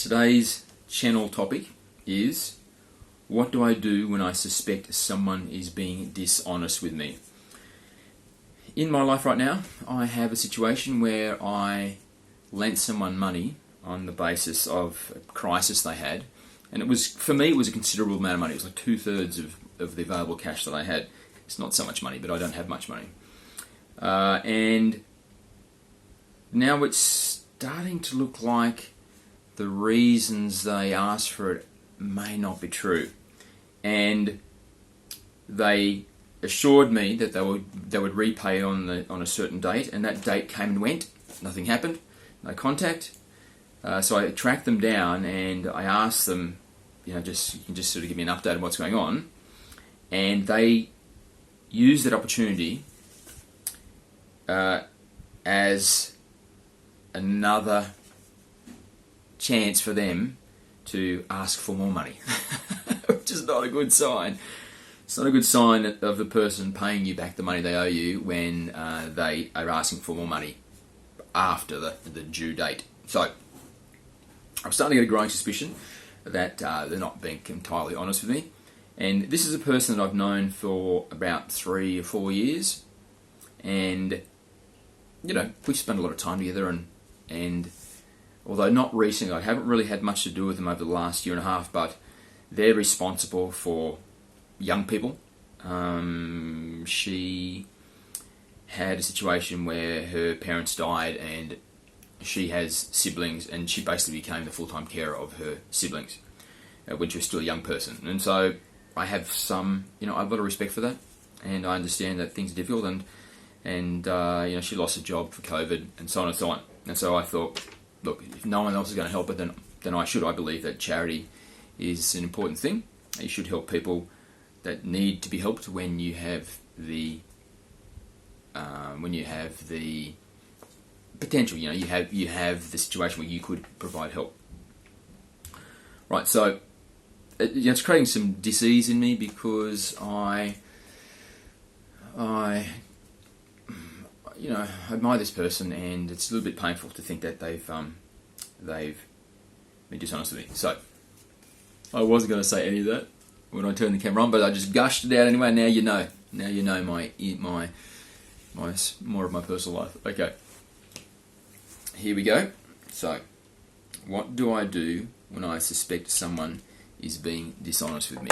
Today's channel topic is, what do I do when I suspect someone is being dishonest with me? In my life right now, I have a situation where I lent someone money on the basis of a crisis they had, and it was, for me, it was a considerable amount of money. It was like 2/3 of the available cash that I had. It's not so much money, but I don't have much money. And now it's starting to look like the reasons they asked for it may not be true. And they assured me that they would repay on a certain date, and that date came and went. Nothing happened. No contact. So I tracked them down and I asked them, you can just sort of give me an update on what's going on. And they used that opportunity as another chance for them to ask for more money, which is not a good sign. It's not a good sign of the person paying you back the money they owe you when they are asking for more money after the due date. So I'm starting to get a growing suspicion that they're not being entirely honest with me. And this is a person that I've known for about 3 or 4 years, and we've spent a lot of time together, and although not recently, I haven't really had much to do with them over the last year and a half, but they're responsible for young people. She had a situation where her parents died, and she has siblings, and she basically became the full-time carer of her siblings when she was still a young person. And so I have I have a lot of respect for that, and I understand that things are difficult, and she lost a job for COVID, and so on and so on. And so I thought, look, if no one else is going to help her, then I should. I believe that charity is an important thing. You should help people that need to be helped when you have the potential. You have the situation where you could provide help. Right. So it's creating some dis-ease in me because I admire this person, and it's a little bit painful to think that they've been dishonest with me. So I wasn't going to say any of that when I turned the camera on, but I just gushed it out anyway. Now you know. Now you know my more of my personal life. Okay, here we go. So, what do I do when I suspect someone is being dishonest with me?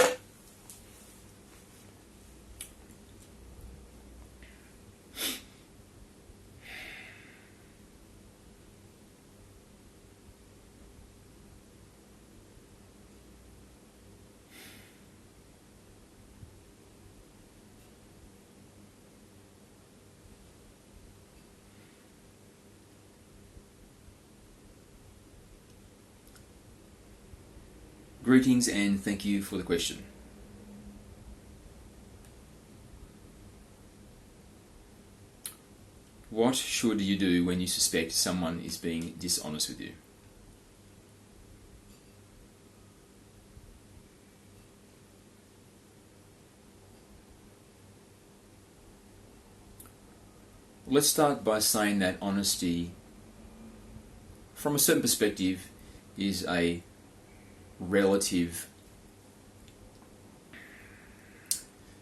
Greetings and thank you for the question. What should you do when you suspect someone is being dishonest with you? Let's start by saying that honesty, from a certain perspective, is a relative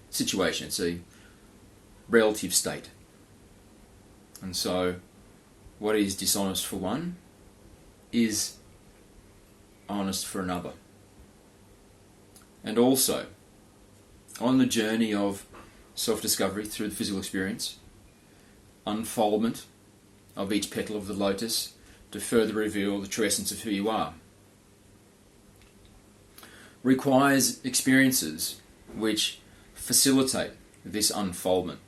situation. It's a relative state. And so what is dishonest for one is honest for another. And also, on the journey of self-discovery through the physical experience, unfoldment of each petal of the lotus to further reveal the true essence of who you are, requires experiences which facilitate this unfoldment,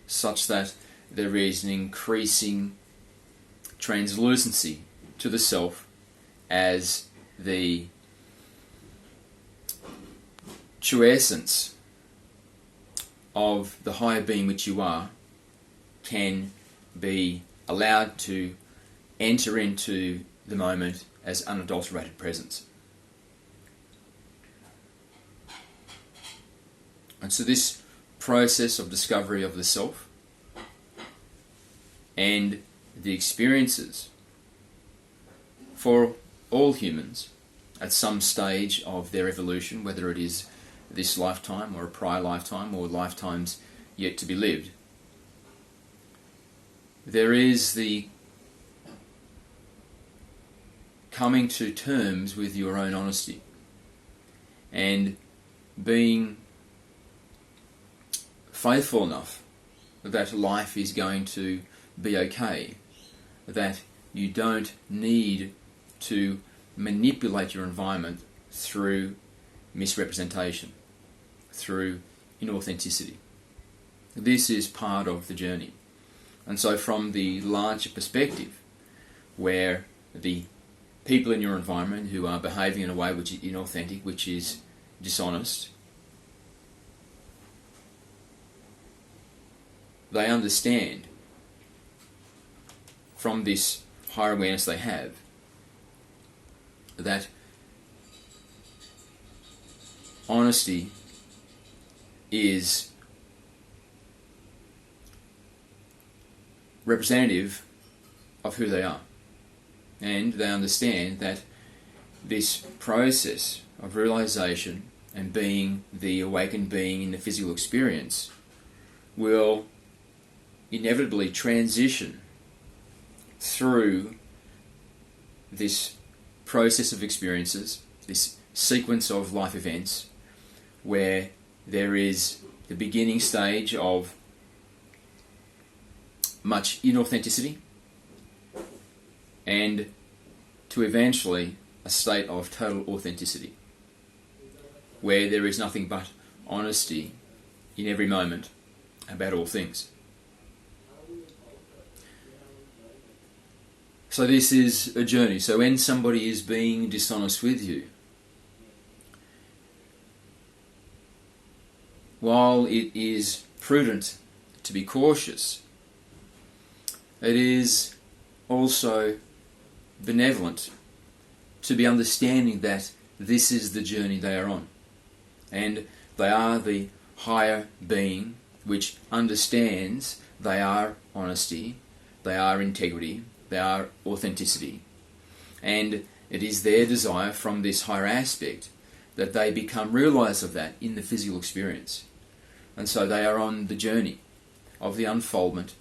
such that there is an increasing translucency to the self as the true essence of the higher being which you are can be allowed to enter into the moment as unadulterated presence. And so this process of discovery of the self and the experiences for all humans at some stage of their evolution, whether it is this lifetime or a prior lifetime or lifetimes yet to be lived, there is the coming to terms with your own honesty and being faithful enough that life is going to be okay, that you don't need to manipulate your environment through misrepresentation, through inauthenticity. This is part of the journey. And so from the larger perspective, where the people in your environment who are behaving in a way which is inauthentic, which is dishonest, they understand from this higher awareness they have that honesty is representative of who they are. And they understand that this process of realization and being the awakened being in the physical experience will inevitably transition through this process of experiences, this sequence of life events, where there is the beginning stage of much inauthenticity and to eventually a state of total authenticity, where there is nothing but honesty in every moment about all things. So this is a journey. So when somebody is being dishonest with you, while it is prudent to be cautious, it is also benevolent to be understanding that this is the journey they are on. And they are the higher being which understands they are honesty, they are integrity, they are authenticity. And it is their desire from this higher aspect that they become realized of that in the physical experience. And so they are on the journey of the unfoldment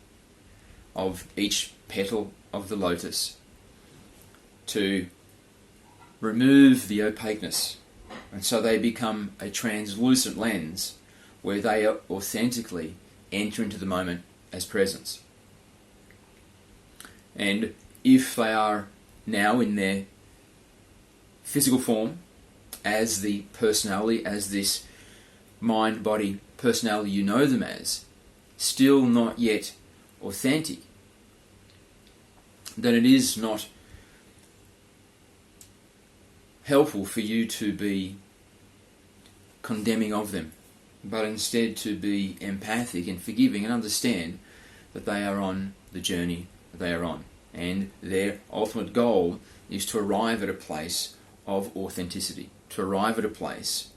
of each petal of the lotus to remove the opaqueness. And so they become a translucent lens where they authentically enter into the moment as presence. And if they are now in their physical form as the personality, as this mind-body personality you know them as, still not yet authentic, then it is not helpful for you to be condemning of them, but instead to be empathic and forgiving and understand that they are on the journey they are on. And their ultimate goal is to arrive at a place of authenticity, to arrive at a place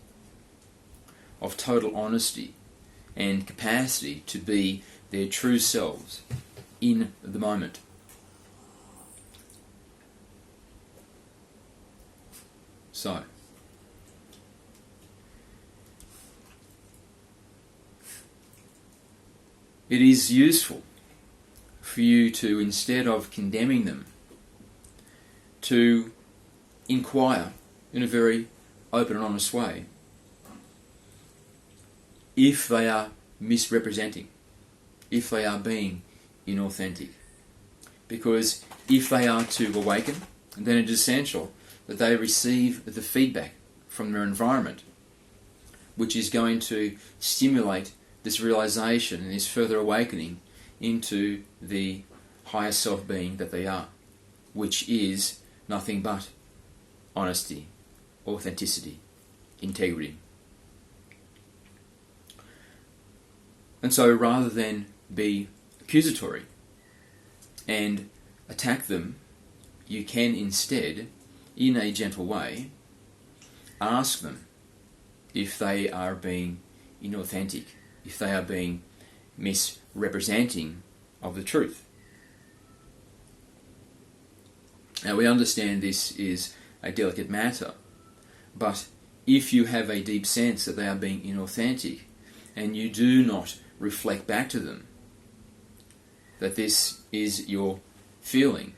of total honesty and capacity to be their true selves in the moment. So, it is useful for you to, instead of condemning them, to inquire in a very open and honest way if they are misrepresenting, if they are being inauthentic. Because if they are to awaken, then it is essential that they receive the feedback from their environment, which is going to stimulate this realization and this further awakening into the higher self-being that they are, which is nothing but honesty, authenticity, integrity. And so rather than be accusatory and attack them, you can instead, in a gentle way, ask them if they are being inauthentic, if they are being misrepresenting of the truth. Now we understand this is a delicate matter. But if you have a deep sense that they are being inauthentic, and you do not reflect back to them that this is your feeling,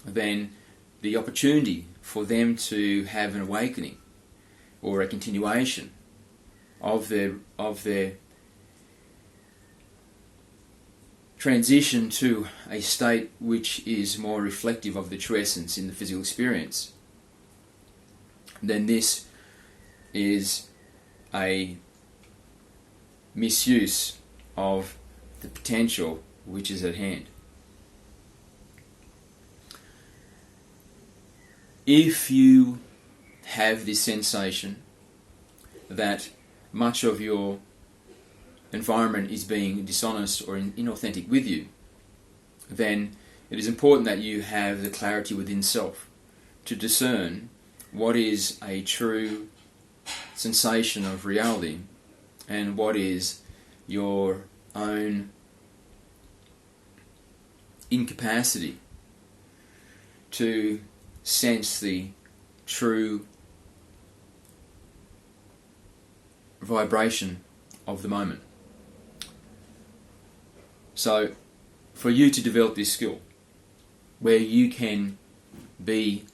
then the opportunity for them to have an awakening or a continuation of their transition to a state which is more reflective of the true essence in the physical experience, then this is a misuse of the potential which is at hand. If you have this sensation that much of your environment is being dishonest or inauthentic with you, then it is important that you have the clarity within self to discern what is a true sensation of reality and what is your own incapacity to sense the true vibration of the moment. So, for you to develop this skill, where you can be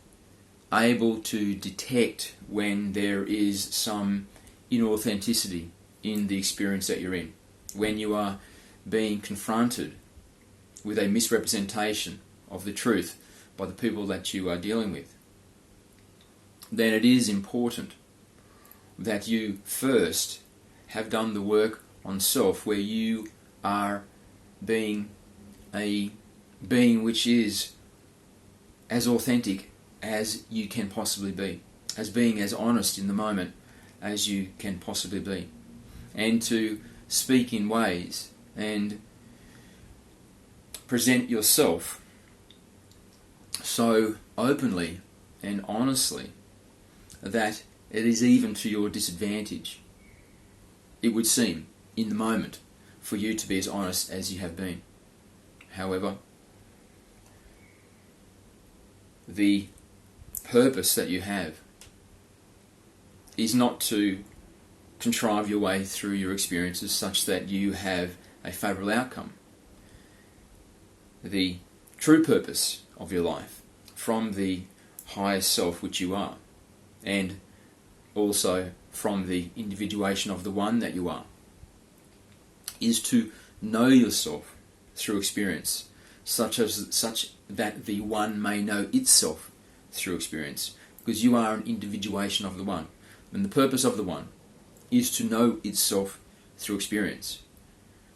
able to detect when there is some inauthenticity in the experience that you're in, when you are being confronted with a misrepresentation of the truth by the people that you are dealing with, then it is important that you first have done the work on self, where you are being a being which is as authentic as you can possibly be, as being as honest in the moment as you can possibly be, and to speak in ways and present yourself so openly and honestly that it is even to your disadvantage, it would seem, in the moment, for you to be as honest as you have been. However, the purpose that you have is not to contrive your way through your experiences such that you have a favourable outcome. The true purpose of your life, from the highest self which you are, and also from the individuation of the one that you are, is to know yourself through experience, such that the one may know itself through experience, because you are an individuation of the one, and the purpose of the one is to know itself through experience,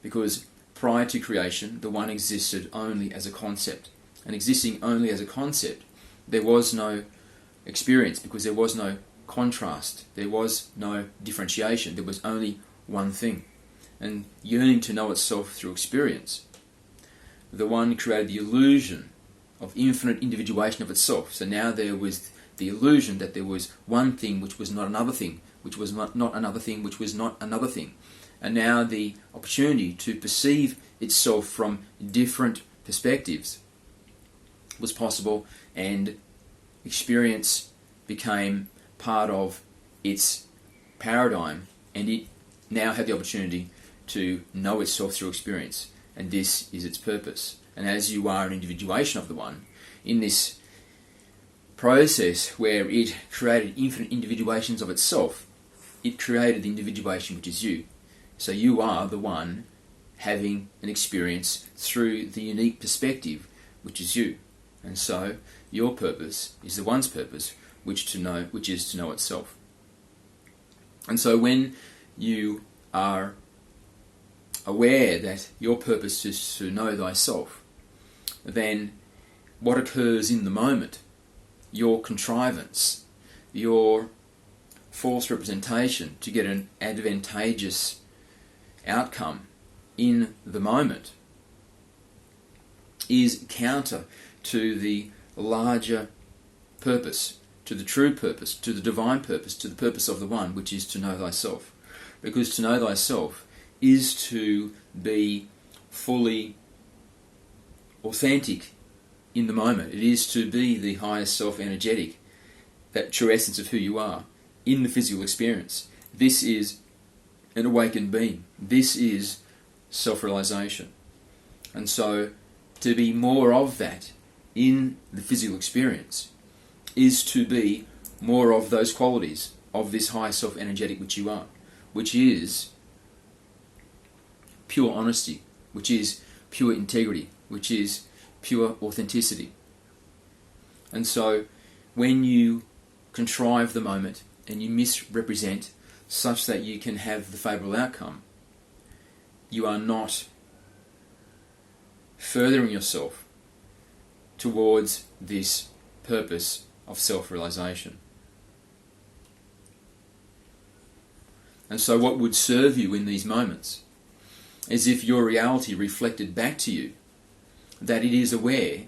because prior to creation the one existed only as a concept, and existing only as a concept, there was no experience, because there was no contrast, there was no differentiation, there was only one thing. And yearning to know itself through experience, the one created the illusion of infinite individuation of itself. So now there was the illusion that there was one thing which was not another thing, which was not another thing, which was not another thing. And now the opportunity to perceive itself from different perspectives was possible, and experience became part of its paradigm, and it now had the opportunity to know itself through experience, and this is its purpose. And as you are an individuation of the one, in this process where it created infinite individuations of itself, it created the individuation which is you. So you are the one having an experience through the unique perspective which is you. And so your purpose is the one's purpose, which is to know itself. And so when you are aware that your purpose is to know thyself, then what occurs in the moment, your contrivance, your false representation to get an advantageous outcome in the moment, is counter to the larger purpose, to the true purpose, to the divine purpose, to the purpose of the one, which is to know thyself. Because to know thyself is to be fully authentic in the moment. It is to be the highest self energetic that true essence of who you are in the physical experience. This is an awakened being. This is self-realization. And so to be more of that in the physical experience is to be more of those qualities of this high self-energetic which you are, which is pure honesty, which is pure integrity, which is pure authenticity. And so when you contrive the moment and you misrepresent such that you can have the favourable outcome, you are not furthering yourself towards this purpose of self-realization. And so what would serve you in these moments is if your reality reflected back to you that it is aware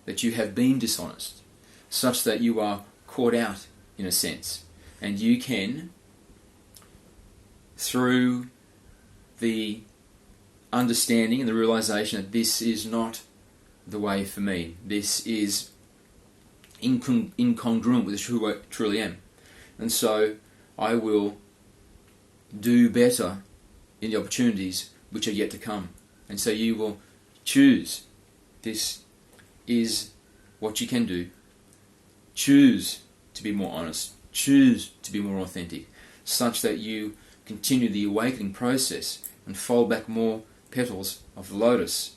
that you have been dishonest, such that you are caught out in a sense, and you can, through the understanding and the realization that this is not the way for me, this is incongruent with who I truly am, and so I will do better in the opportunities which are yet to come. And so you will choose. This is what you can do. Choose to be more honest. Choose to be more authentic, such that you continue the awakening process and fold back more petals of the lotus,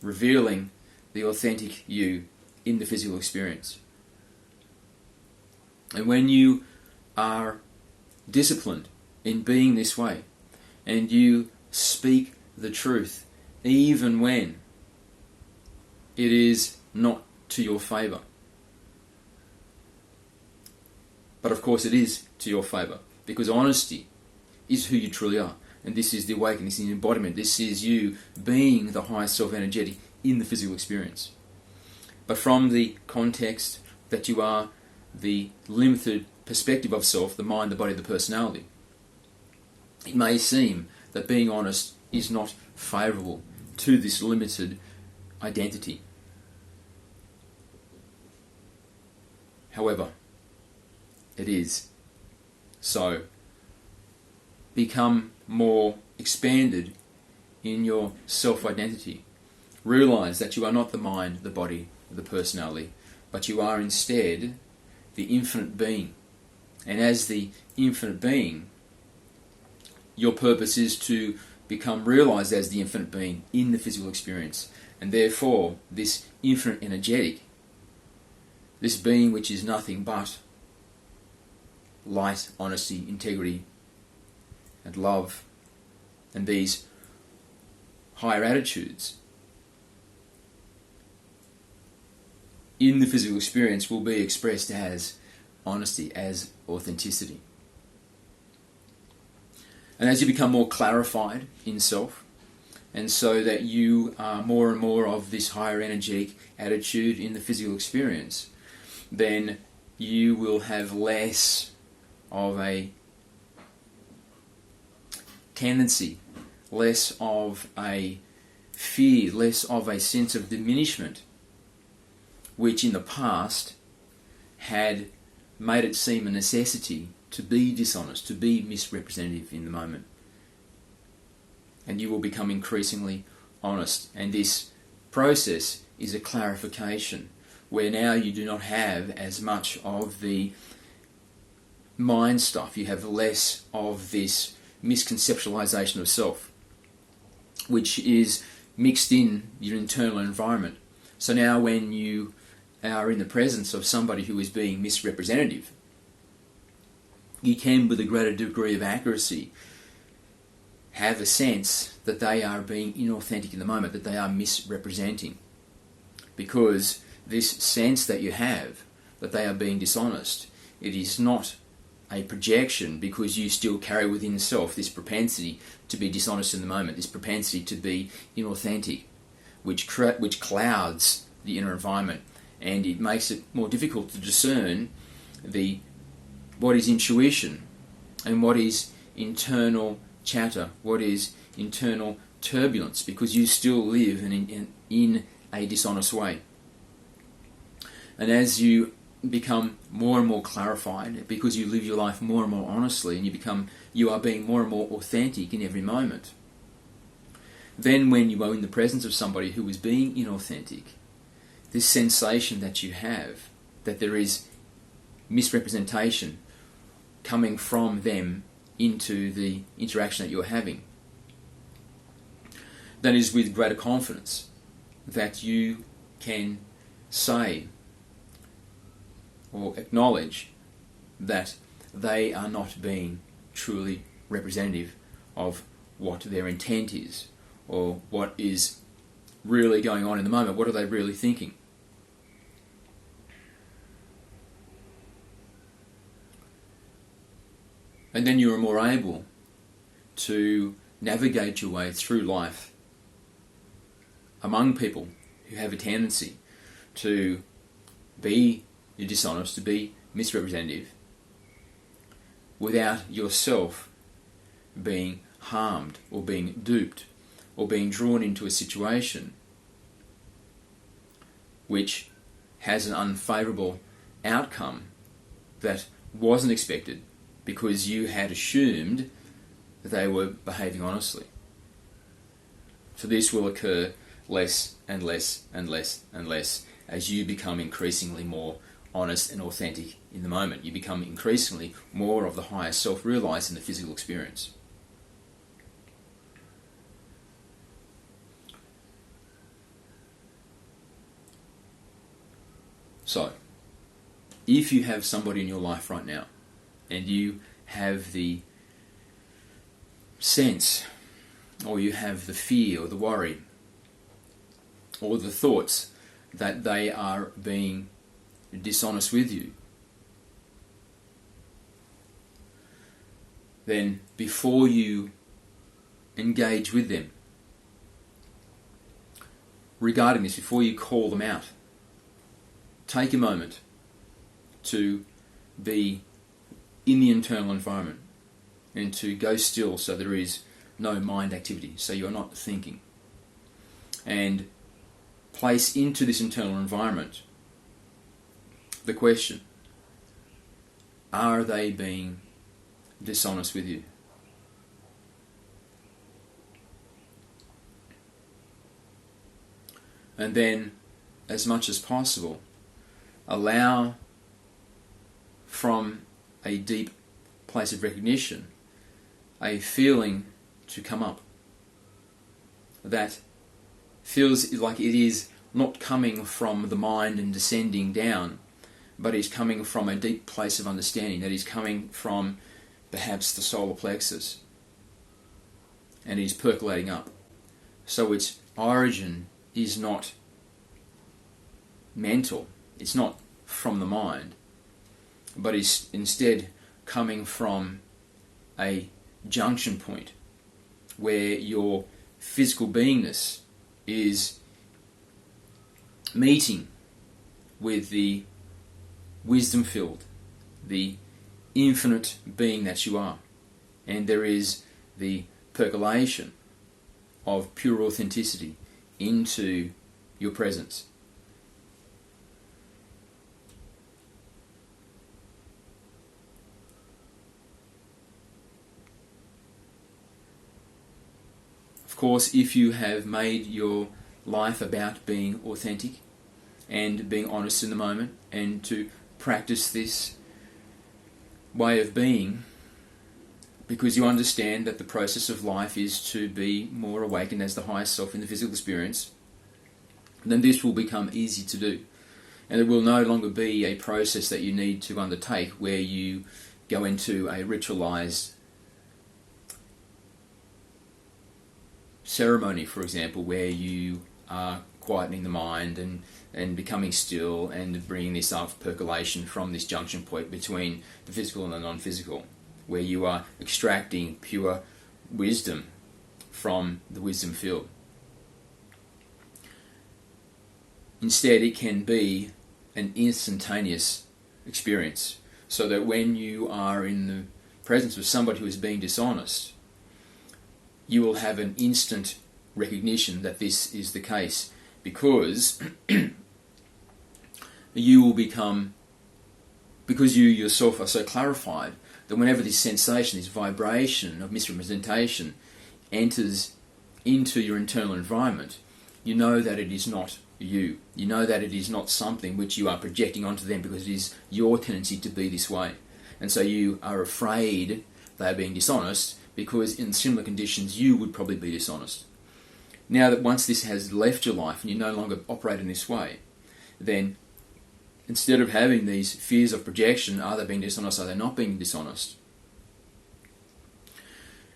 revealing the authentic you in the physical experience. And when you are disciplined in being this way, and you speak the truth even when it is not to your favour. But of course it is to your favour, because honesty is who you truly are, and this is the awakening, this is the embodiment, this is you being the highest self-energetic in the physical experience. But from the context that you are the limited perspective of self, the mind, the body, the personality, it may seem that being honest is not favourable to this limited identity. However, it is. So, become more expanded in your self-identity. Realise that you are not the mind, the body, the personality, but you are instead the infinite being. And as the infinite being, your purpose is to become realized as the infinite being in the physical experience. And therefore, this infinite energetic, this being which is nothing but light, honesty, integrity, and love, and these higher attitudes, in the physical experience will be expressed as honesty, as authenticity. And as you become more clarified in self, and so that you are more and more of this higher energetic attitude in the physical experience, then you will have less of a tendency, less of a fear, less of a sense of diminishment, which in the past had made it seem a necessity to be dishonest, to be misrepresentative in the moment. And you will become increasingly honest. And this process is a clarification, where now you do not have as much of the mind stuff, you have less of this misconceptualization of self, which is mixed in your internal environment. So now when you are in the presence of somebody who is being misrepresentative, you can, with a greater degree of accuracy, have a sense that they are being inauthentic in the moment, that they are misrepresenting. Because this sense that you have that they are being dishonest, it is not a projection, because you still carry within self this propensity to be dishonest in the moment, this propensity to be inauthentic, which clouds the inner environment, and it makes it more difficult to discern what is intuition and what is internal chatter, what is internal turbulence, because you still live in a dishonest way. And as you become more and more clarified, because you live your life more and more honestly, and you are being more and more authentic in every moment, then when you are in the presence of somebody who is being inauthentic, this sensation that you have that there is misrepresentation coming from them into the interaction that you're having, that is with greater confidence that you can say or acknowledge that they are not being truly representative of what their intent is, or what is really going on in the moment. What are they really thinking? And then you are more able to navigate your way through life among people who have a tendency to be dishonest, to be misrepresentative, without yourself being harmed or being duped or being drawn into a situation which has an unfavourable outcome that wasn't expected because you had assumed that they were behaving honestly. So this will occur less and less and less and less as you become increasingly more honest and authentic in the moment. You become increasingly more of the higher self realised in the physical experience. So, if you have somebody in your life right now, and you have the sense, or you have the fear or the worry, or the thoughts that they are being dishonest with you, then before you engage with them regarding this, before you call them out, take a moment to be in the internal environment and to go still so there is no mind activity, so you're not thinking. And place into this internal environment the question, are they being dishonest with you? And then, as much as possible, allow from a deep place of recognition a feeling to come up that feels like it is not coming from the mind and descending down, but is coming from a deep place of understanding, that is coming from perhaps the solar plexus, and is percolating up. So its origin is not mental, it's not from the mind, but is instead coming from a junction point where your physical beingness is meeting with the wisdom field, the infinite being that you are, and there is the percolation of pure authenticity into your presence. Of course, if you have made your life about being authentic and being honest in the moment, and to practice this way of being because you understand that the process of life is to be more awakened as the highest self in the physical experience, then this will become easy to do. And it will no longer be a process that you need to undertake where you go into a ritualized ceremony, for example, where you are quietening the mind and becoming still and bringing this up percolation from this junction point between the physical and the non-physical, where you are extracting pure wisdom from the wisdom field. Instead, it can be an instantaneous experience, so that when you are in the presence of somebody who is being dishonest, you will have an instant recognition that this is the case, because you will become because you yourself are so clarified that whenever this sensation, this vibration of misrepresentation enters into your internal environment, you know that it is not you. You know that it is not something which you are projecting onto them because it is your tendency to be this way. And so you are afraid they are being dishonest because in similar conditions you would probably be dishonest. Now that once this has left your life and you no longer operate in this way, then instead of having these fears of projection, are they being dishonest, are they not being dishonest,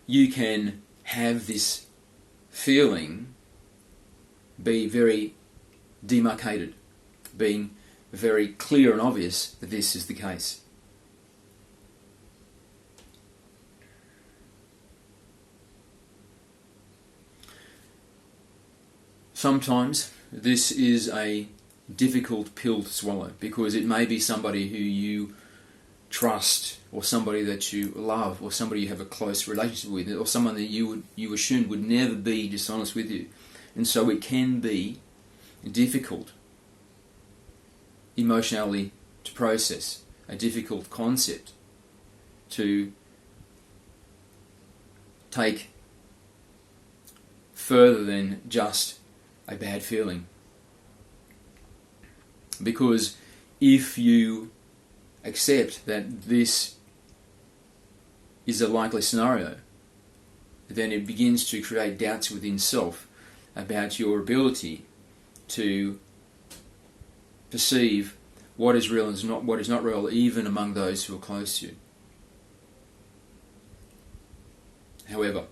you can have this feeling be very demarcated, being very clear and obvious that this is the case. Sometimes this is a difficult pill to swallow because it may be somebody who you trust, or somebody that you love, or somebody you have a close relationship with, or someone that you assume would never be dishonest with you. And so it can be difficult emotionally to process, a difficult concept to take further than just a bad feeling. Because if you accept that this is a likely scenario, then it begins to create doubts within self about your ability to perceive what is real and what is not real, even among those who are close to you. However,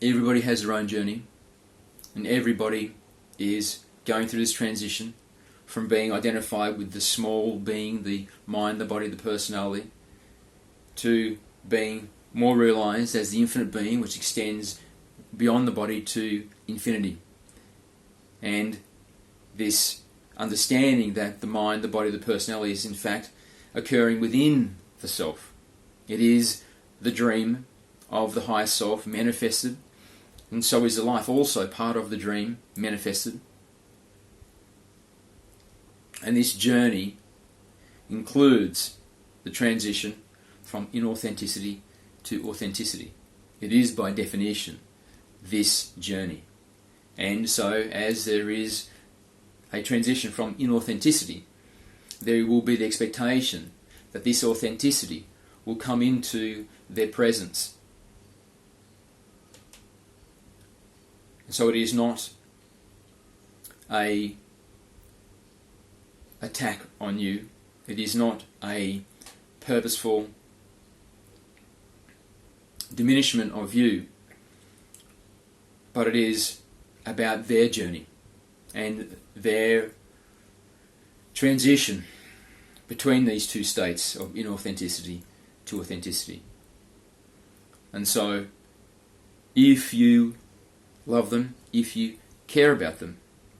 everybody has their own journey, and everybody is going through this transition from being identified with the small being, the mind, the body, the personality, to being more realized as the infinite being which extends beyond the body to infinity. And this understanding that the mind, the body, the personality is in fact occurring within the self. It is the dream of the higher self manifested, and so is the life also part of the dream manifested. And this journey includes the transition from inauthenticity to authenticity. It is by definition this journey. And so as there is a transition from inauthenticity, there will be the expectation that this authenticity will come into their presence. And so it is not a attack on you. It is not a purposeful diminishment of you, but it is about their journey and their transition between these two states of inauthenticity to authenticity. And so if you love them, if you care about them,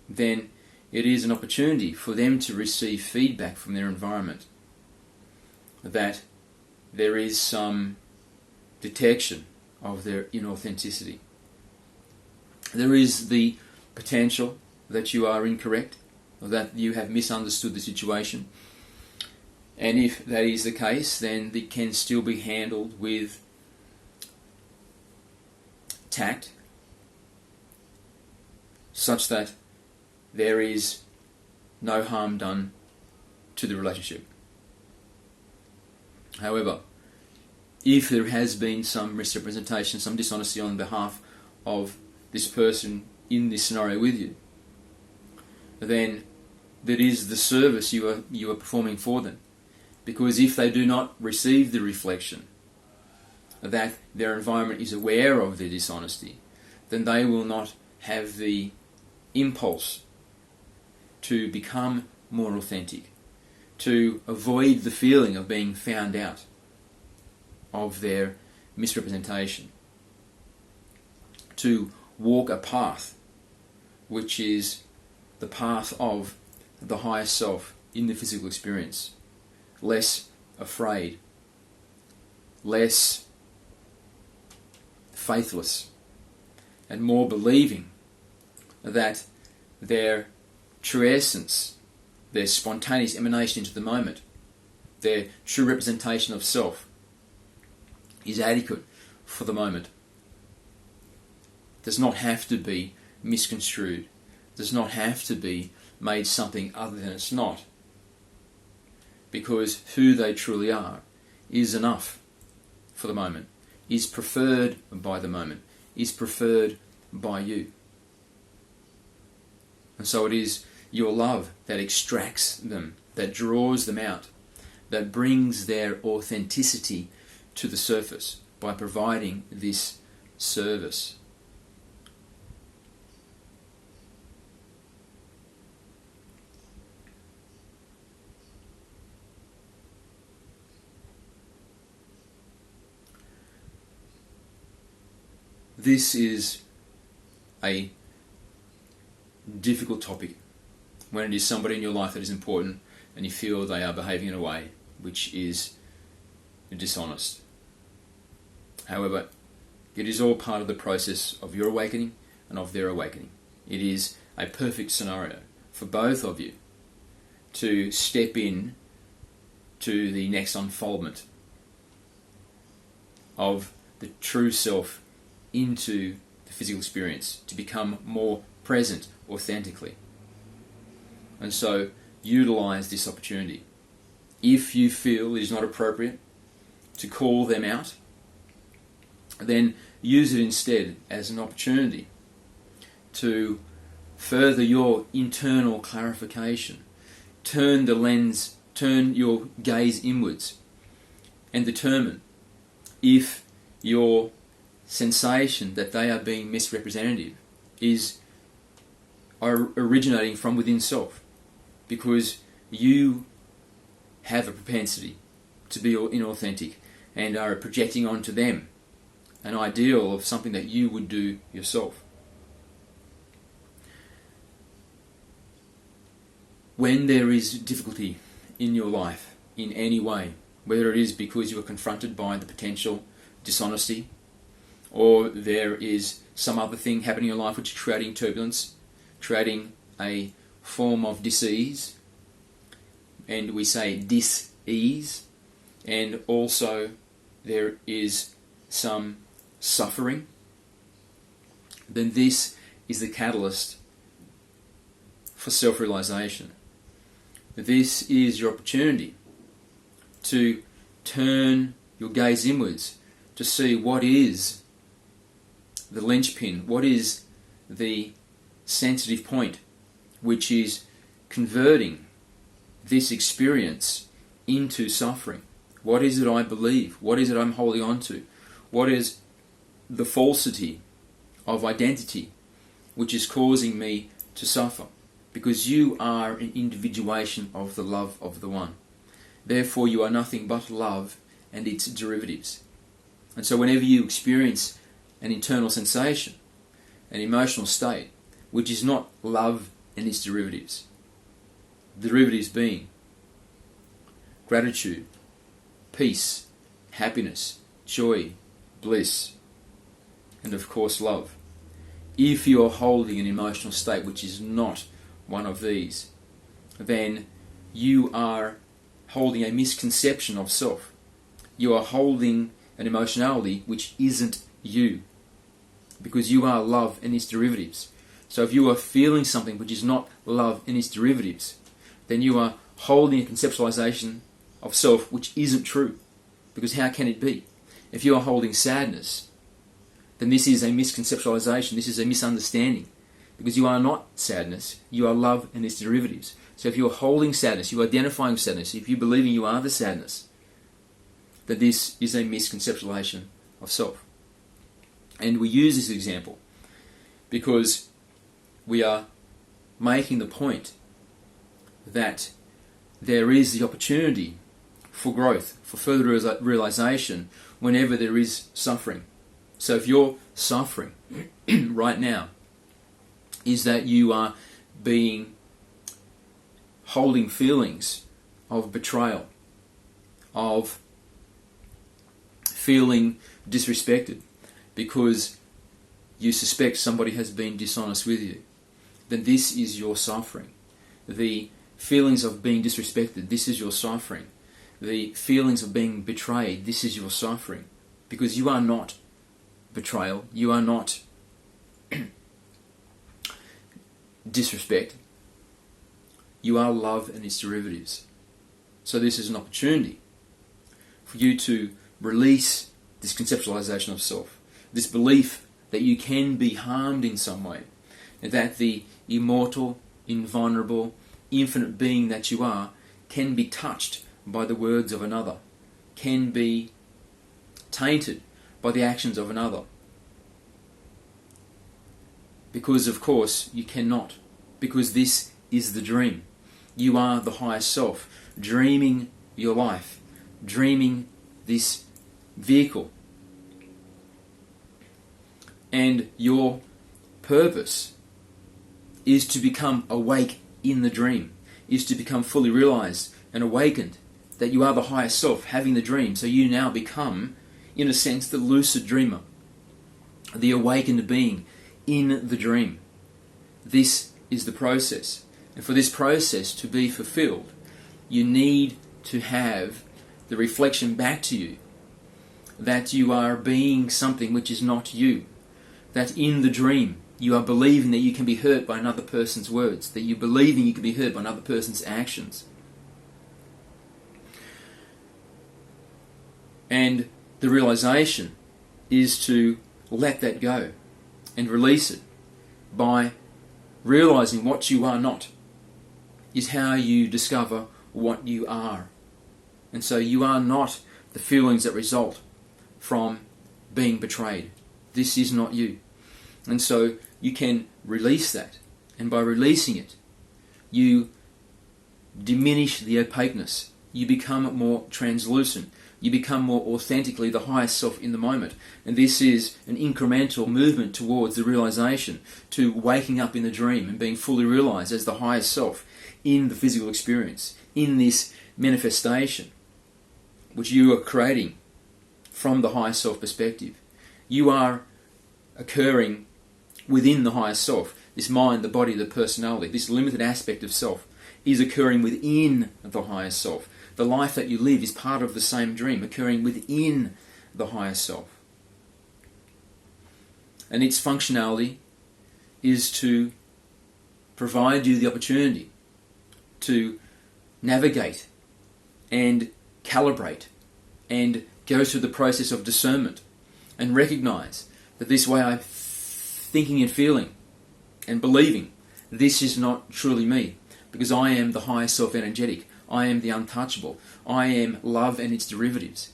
then it is an opportunity for them to receive feedback from their environment that there is some detection of their inauthenticity. There is the potential that you are incorrect, or that you have misunderstood the situation. And if that is the case, then it can still be handled with tact, such that there is no harm done to the relationship. However, if there has been some misrepresentation, some dishonesty on behalf of this person in this scenario with you, then that is the service you are performing for them. Because if they do not receive the reflection that their environment is aware of their dishonesty, then they will not have the impulse to become more authentic, to avoid the feeling of being found out of their misrepresentation, to walk a path which is the path of the higher self in the physical experience, less afraid, less faithless, and more believing that their true essence, their spontaneous emanation into the moment, their true representation of self, is adequate for the moment. Does not have to be misconstrued, does not have to be made something other than it's not, because who they truly are is enough for the moment, is preferred by the moment, is preferred by you. And so it is your love that extracts them, that draws them out, that brings their authenticity to the surface by providing this service. This is a difficult topic when it is somebody in your life that is important and you feel they are behaving in a way which is dishonest. However, it is all part of the process of your awakening and of their awakening. It is a perfect scenario for both of you to step in to the next unfoldment of the true self into the physical experience, to become more present authentically. And so utilize this opportunity. If you feel it is not appropriate to call them out, then use it instead as an opportunity to further your internal clarification. Turn the lens, turn your gaze inwards and determine if your sensation that they are being misrepresentative is originating from within self, because you have a propensity to be inauthentic and are projecting onto them an ideal of something that you would do yourself. When there is difficulty in your life in any way, whether it is because you are confronted by the potential dishonesty, or there is some other thing happening in your life which is creating turbulence, creating a form of dis-ease, and we say dis-ease, and also there is some suffering, then this is the catalyst for self-realization. This is your opportunity to turn your gaze inwards to see what is the linchpin, what is the sensitive point which is converting this experience into suffering. What is it I believe? What is it I'm holding on to? What is the falsity of identity which is causing me to suffer? Because you are an individuation of the love of the One. Therefore you are nothing but love and its derivatives. And so whenever you experience an internal sensation, an emotional state, which is not love and its derivatives, the derivatives being gratitude, peace, happiness, joy, bliss, and of course love. If you are holding an emotional state which is not one of these, then you are holding a misconception of self. You are holding an emotionality which isn't you, because you are love and its derivatives. So if you are feeling something which is not love and its derivatives, then you are holding a conceptualization of self which isn't true, because how can it be? If you are holding sadness, then this is a misconceptualization, this is a misunderstanding, because you are not sadness, you are love and its derivatives. So if you are holding sadness, you are identifying with sadness, if you believe you are the sadness, then this is a misconceptualization of self. And we use this example because we are making the point that there is the opportunity for growth, for further realization whenever there is suffering. So if you're suffering right now, is that you are holding feelings of betrayal, of feeling disrespected because you suspect somebody has been dishonest with you, then this is your suffering. The feelings of being disrespected, this is your suffering. The feelings of being betrayed, this is your suffering. Because you are not betrayal, you are not disrespect, you are love and its derivatives. So this is an opportunity for you to release this conceptualization of self, this belief that you can be harmed in some way, and that the immortal, invulnerable, infinite being that you are can be touched by the words of another, can be tainted by the actions of another. Because of course you cannot, because this is the dream. You are the higher self, dreaming your life, dreaming this vehicle. And your purpose is to become awake in the dream, is to become fully realized and awakened that you are the higher self having the dream. So you now become, in a sense, the lucid dreamer, the awakened being in the dream. This is the process. And for this process to be fulfilled, you need to have the reflection back to you that you are being something which is not you. That in the dream you are believing that you can be hurt by another person's words, that you're believing you can be hurt by another person's actions. And the realization is to let that go and release it by realizing what you are not is how you discover what you are. And so you are not the feelings that result from being betrayed. This is not you. And so you can release that. And by releasing it, you diminish the opaqueness. You become more translucent. You become more authentically the highest self in the moment. And this is an incremental movement towards the realization, to waking up in the dream and being fully realized as the highest self in the physical experience, in this manifestation which you are creating from the highest self perspective. You are occurring within the highest self. This mind, the body, the personality, this limited aspect of self is occurring within the highest self. The life that you live is part of the same dream, occurring within the highest self. And its functionality is to provide you the opportunity to navigate and calibrate and go through the process of discernment and recognize that this way I'm thinking and feeling and believing, this is not truly me, because I am the highest self-energetic. I am the untouchable. I am love and its derivatives.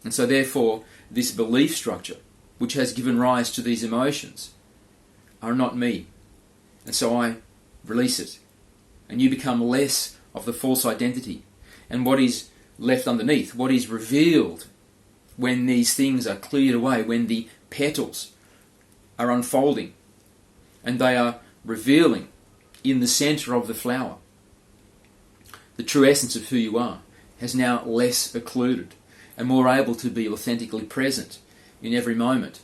And so therefore, this belief structure, which has given rise to these emotions, are not me. And so I release it. And you become less of the false identity. And what is left underneath, what is revealed when these things are cleared away, when the petals are unfolding, and they are revealing in the center of the flower, the true essence of who you are has now less occluded and more able to be authentically present in every moment.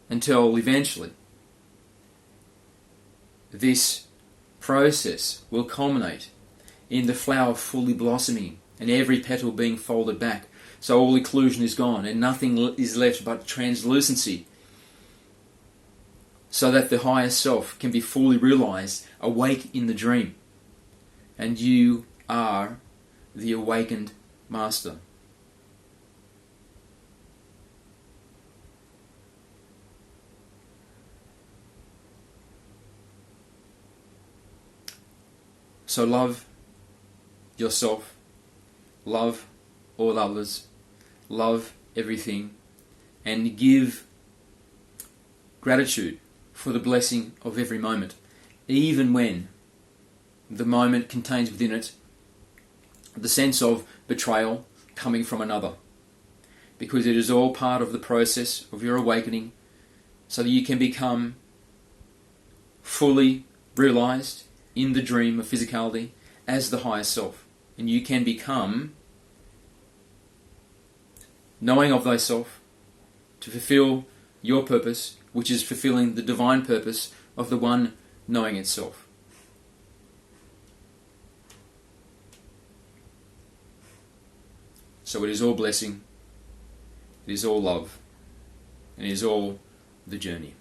Until eventually this process will culminate in the flower fully blossoming and every petal being folded back, so all occlusion is gone and nothing is left but translucency, so that the higher self can be fully realized, awake in the dream. And you are the awakened master. So love yourself, love all others, love everything, and give gratitude for the blessing of every moment, even when the moment contains within it the sense of betrayal coming from another, because it is all part of the process of your awakening, so that you can become fully realized in the dream of physicality as the higher self, and you can become knowing of thyself to fulfill your purpose, which is fulfilling the divine purpose of the one knowing itself. So it is all blessing, it is all love, and it is all the journey.